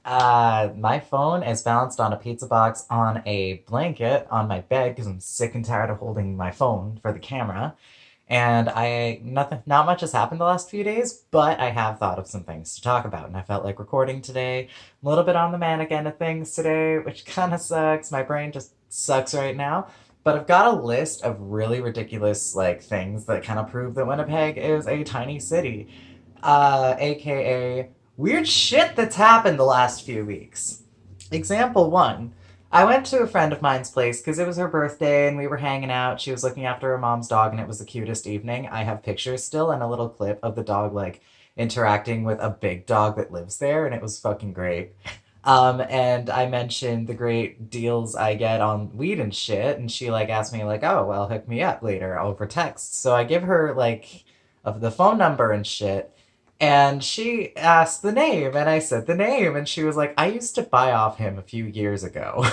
My phone is balanced on a pizza box on a blanket on my bed because I'm sick and tired of holding my phone for the camera. And not much has happened the last few days, but I have thought of some things to talk about, and I felt like recording today. I'm a little bit on the manic end of things today, which kind of sucks. My brain just sucks right now. But I've got a list of really ridiculous like things that kind of prove that Winnipeg is a tiny city, aka weird shit that's happened the last few weeks. Example one. I went to a friend of mine's place because it was her birthday and we were hanging out. She was looking after her mom's dog and it was the cutest evening. I have pictures still and a little clip of the dog like interacting with a big dog that lives there and it was fucking great. And I mentioned the great deals I get on weed and shit, and she like asked me like, "Oh, well, hook me up later over text." So I give her like of the phone number and shit, and she asked the name, and I said the name, and she was like, "I used to buy off him a few years ago."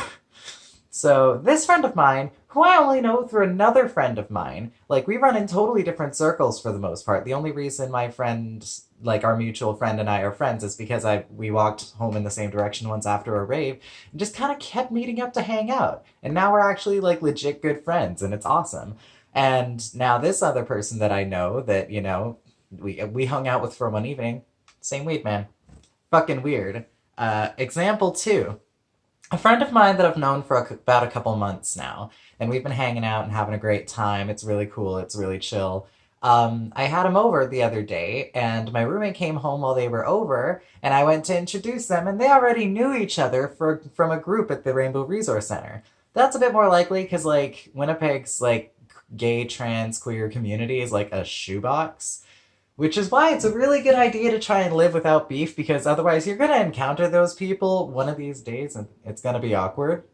So this friend of mine, who I only know through another friend of mine, like we run in totally different circles for the most part. The only reason my friend, like our mutual friend and I are friends is because I we walked home in the same direction once after a rave and just kind of kept meeting up to hang out. And now we're actually like legit good friends and it's awesome. And now this other person that I know that, we hung out with for one evening, same weed man. Fucking weird. Example two, a friend of mine that I've known for about a couple months now, and we've been hanging out and having a great time. It's really cool. It's really chill. I had him over the other day, and my roommate came home while they were over, and I went to introduce them, and they already knew each other from a group at the Rainbow Resource Center. That's a bit more likely because like Winnipeg's like gay, trans, queer community is like a shoebox. Which is why it's a really good idea to try and live without beef because otherwise you're gonna encounter those people one of these days and it's gonna be awkward.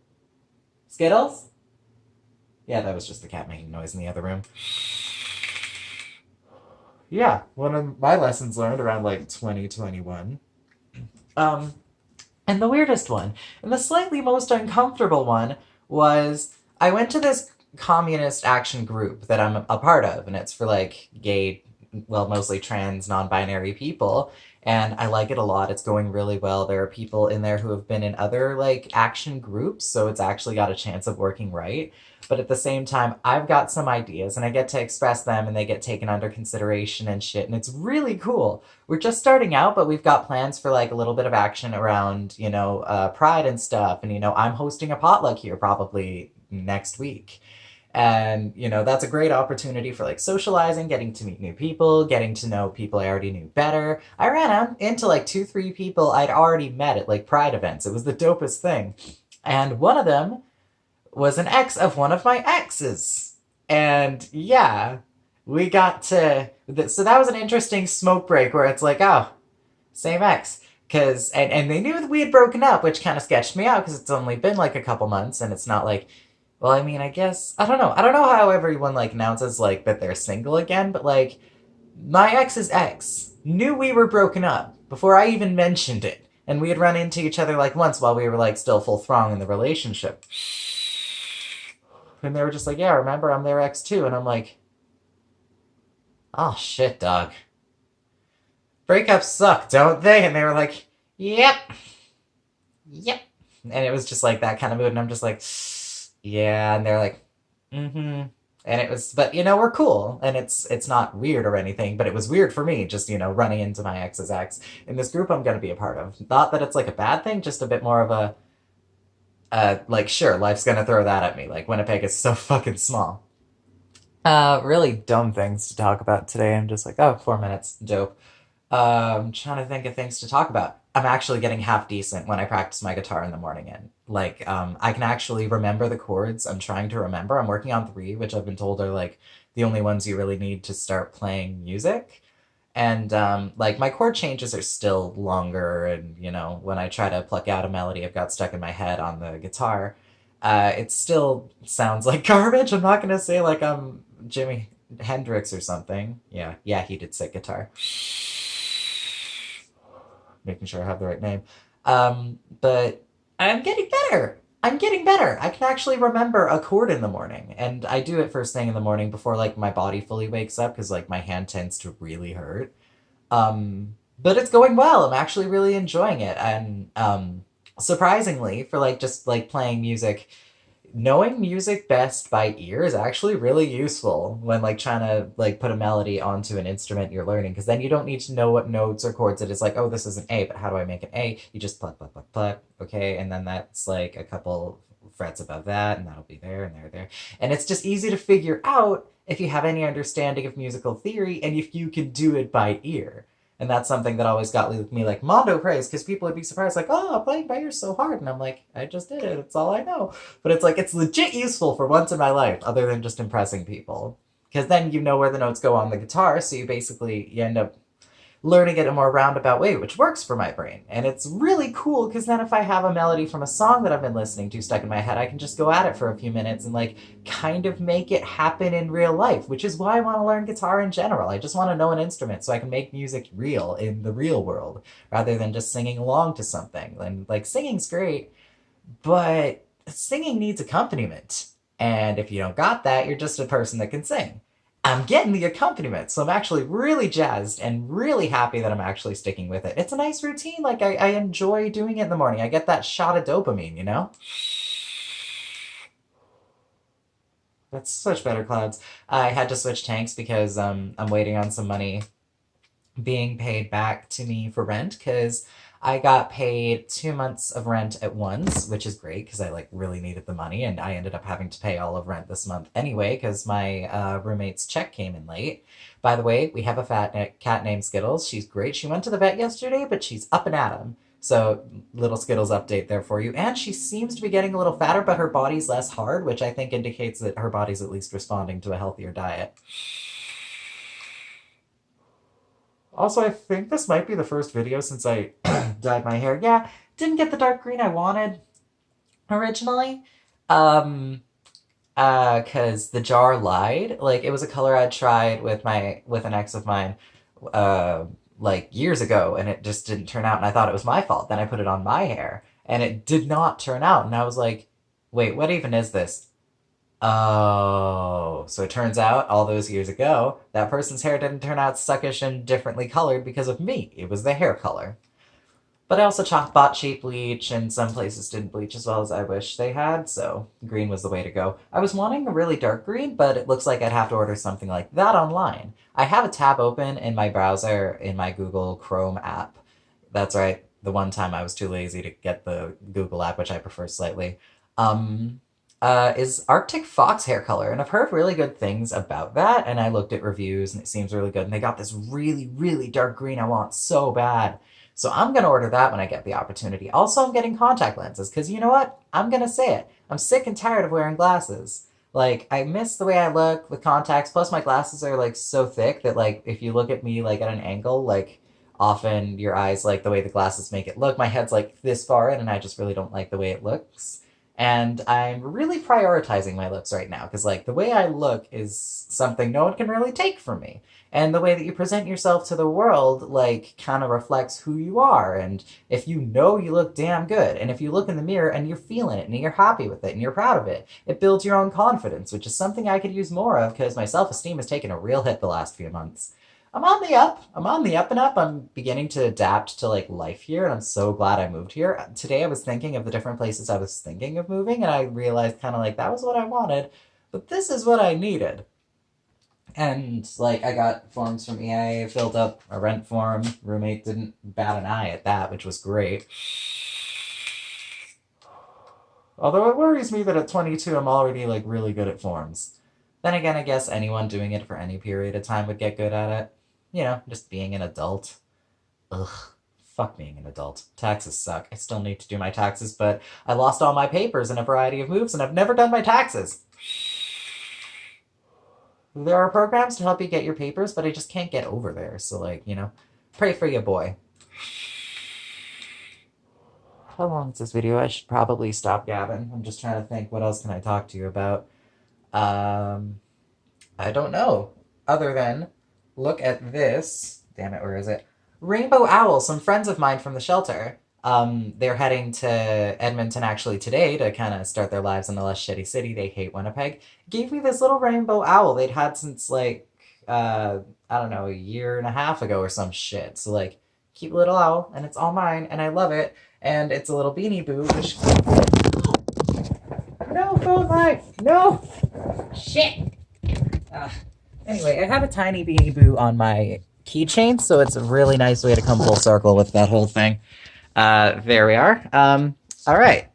Skittles? Yeah, that was just the cat making noise in the other room. Yeah, one of my lessons learned around like 2021. Um, and the weirdest one, and the slightly most uncomfortable one, was I went to this communist action group that I'm a part of, and it's for like gay, well, mostly trans, non binary people. And I like it a lot. It's going really well. There are people in there who have been in other like action groups, so it's actually got a chance of working right. But at the same time, I've got some ideas and I get to express them and they get taken under consideration and shit. And it's really cool. We're just starting out, but we've got plans for like a little bit of action around, Pride and stuff. And, I'm hosting a potluck here probably next week. And, that's a great opportunity for like socializing, getting to meet new people, getting to know people I already knew better. I ran out into like two, three people I'd already met at like Pride events. It was the dopest thing. And one of them was an ex of one of my exes. And yeah, we got to. So that was an interesting smoke break where it's like, oh, same ex. And they knew that we had broken up, which kind of sketched me out because it's only been like a couple months and it's not like, well, I mean, I guess, I don't know. I don't know how everyone like announces like that they're single again, but like my ex's ex knew we were broken up before I even mentioned it. And we had run into each other like once while we were like still full throng in the relationship. And they were just like, yeah, remember, I'm their ex too. And I'm like, oh shit, dog. Breakups suck, don't they? And they were like, yep, yep. And it was just like that kind of mood. And I'm just like, yeah. And they're like, mm hmm. And it was, but we're cool, and it's not weird or anything. But it was weird for me, just running into my ex's ex in this group I'm gonna be a part of. Not that it's like a bad thing, just a bit more of a like sure, life's gonna throw that at me. Like Winnipeg is so fucking small. Really dumb things to talk about today. I'm just like, oh, 4 minutes, dope. Trying to think of things to talk about. I'm actually getting half decent when I practice my guitar in the morning, and like, I can actually remember the chords I'm trying to remember. I'm working on three, which I've been told are like the only ones you really need to start playing music. And like my chord changes are still longer, and when I try to pluck out a melody I've got stuck in my head on the guitar, it still sounds like garbage. I'm not gonna say like I'm Jimi Hendrix or something. Yeah, yeah, he did sick guitar. Making sure I have the right name. But I'm getting better. I'm getting better. I can actually remember a chord in the morning, and I do it first thing in the morning before like my body fully wakes up because like my hand tends to really hurt. But it's going well. I'm actually really enjoying it. And surprisingly, for like just like playing music, knowing music best by ear is actually really useful when like trying to like put a melody onto an instrument you're learning, because then you don't need to know what notes or chords it is. Like, oh, this is an A, but how do I make an A? You just pluck, pluck, pluck, pluck. Okay, and then that's like a couple frets above that, and that'll be there and there, and it's just easy to figure out if you have any understanding of musical theory and if you can do it by ear. And that's something that always got me like Mondo praise, because people would be surprised, like, oh, playing by ear is so hard. And I'm like, I just did it. It's all I know. But it's like, it's legit useful for once in my life, other than just impressing people. Because then you know where the notes go on the guitar, so you end up learning it in a more roundabout way, which works for my brain. And it's really cool because then if I have a melody from a song that I've been listening to stuck in my head, I can just go at it for a few minutes and like kind of make it happen in real life, which is why I want to learn guitar in general. I just want to know an instrument so I can make music real in the real world rather than just singing along to something. And like singing's great, but singing needs accompaniment. And if you don't got that, you're just a person that can sing. I'm getting the accompaniment, so I'm actually really jazzed and really happy that I'm actually sticking with it. It's a nice routine. Like, I enjoy doing it in the morning. I get that shot of dopamine, you know? That's such better clouds. I had to switch tanks because I'm waiting on some money being paid back to me for rent, because I got paid 2 months of rent at once, which is great because I like really needed the money, and I ended up having to pay all of rent this month anyway because my roommate's check came in late. By the way, we have a cat named Skittles. She's great. She went to the vet yesterday, but she's up and at 'em. So little Skittles update there for you. And she seems to be getting a little fatter, but her body's less hard, which I think indicates that her body's at least responding to a healthier diet. Also, I think this might be the first video since I dyed my hair. Yeah, didn't get the dark green I wanted originally. Um, cause the jar lied. Like it was a color I'd tried with an ex of mine, uh, like years ago, and it just didn't turn out. And I thought it was my fault. Then I put it on my hair, and it did not turn out. And I was like, wait, what even is this? Oh, so it turns out all those years ago, that person's hair didn't turn out suckish and differently colored because of me. It was the hair color. But I also bought cheap bleach, and some places didn't bleach as well as I wish they had, so green was the way to go. I was wanting a really dark green, but it looks like I'd have to order something like that online. I have a tab open in my browser in my Google Chrome app. That's right, the one time I was too lazy to get the Google app, which I prefer slightly. Um, is Arctic Fox hair color, and I've heard really good things about that. And I looked at reviews, and it seems really good. And they got this really, really dark green I want so bad. So I'm gonna order that when I get the opportunity. Also, I'm getting contact lenses because you know what? I'm gonna say it. I'm sick and tired of wearing glasses. Like I miss the way I look with contacts. Plus, my glasses are like so thick that like if you look at me like at an angle, like often your eyes like the way the glasses make it look. My head's like this far in, and I just really don't like the way it looks. And I'm really prioritizing my looks right now because, like, the way I look is something no one can really take from me. And the way that you present yourself to the world, like, kind of reflects who you are. And if you know you look damn good, and if you look in the mirror and you're feeling it and you're happy with it and you're proud of it, it builds your own confidence, which is something I could use more of because my self esteem has taken a real hit the last few months. I'm on the up. I'm on the up and up. I'm beginning to adapt to like life here, and I'm so glad I moved here. Today I was thinking of the different places I was thinking of moving, and I realized kind of like that was what I wanted, but this is what I needed. And like I got forms from EIA, filled up a rent form. Roommate didn't bat an eye at that, which was great. Although it worries me that at 22 I'm already like really good at forms. Then again, I guess anyone doing it for any period of time would get good at it. You know, just being an adult. Ugh. Fuck being an adult. Taxes suck. I still need to do my taxes, but I lost all my papers in a variety of moves and I've never done my taxes. There are programs to help you get your papers, but I just can't get over there. So, like, you know, pray for your boy. How long is this video? I should probably stop gabbing. I'm just trying to think what else can I talk to you about. Um, I don't know. Other than look at this. Damn it, where is it? Rainbow Owl, some friends of mine from the shelter. They're heading to Edmonton actually today to kind of start their lives in a less shitty city. They hate Winnipeg. Gave me this little rainbow owl they'd had since like I don't know, a year and a half ago or some shit. So like cute little owl, and it's all mine, and I love it. And it's a little Beanie Boo, which... No, phone life! No! Shit! Anyway, I have a tiny Beanie Boo on my keychain, so it's a really nice way to come full circle with that whole thing. There we are. All right.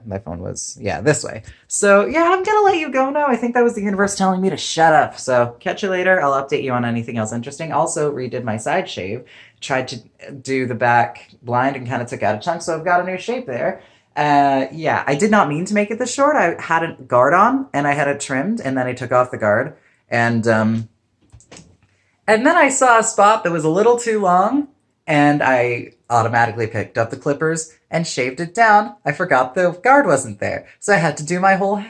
My phone was, this way. So, yeah, I'm gonna let you go now. I think that was the universe telling me to shut up. So, catch you later. I'll update you on anything else interesting. Also, redid my side shave. Tried to do the back blind and kind of took out a chunk, so I've got a new shape there. I did not mean to make it this short. I had a guard on, and I had it trimmed, and then I took off the guard. And then I saw a spot that was a little too long, and I automatically picked up the clippers and shaved it down. I forgot the guard wasn't there. So I had to do my whole,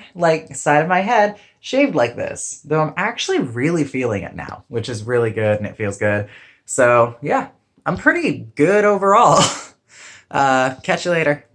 side of my head shaved like this. Though I'm actually really feeling it now, which is really good, and it feels good. So, yeah, I'm pretty good overall. Catch you later.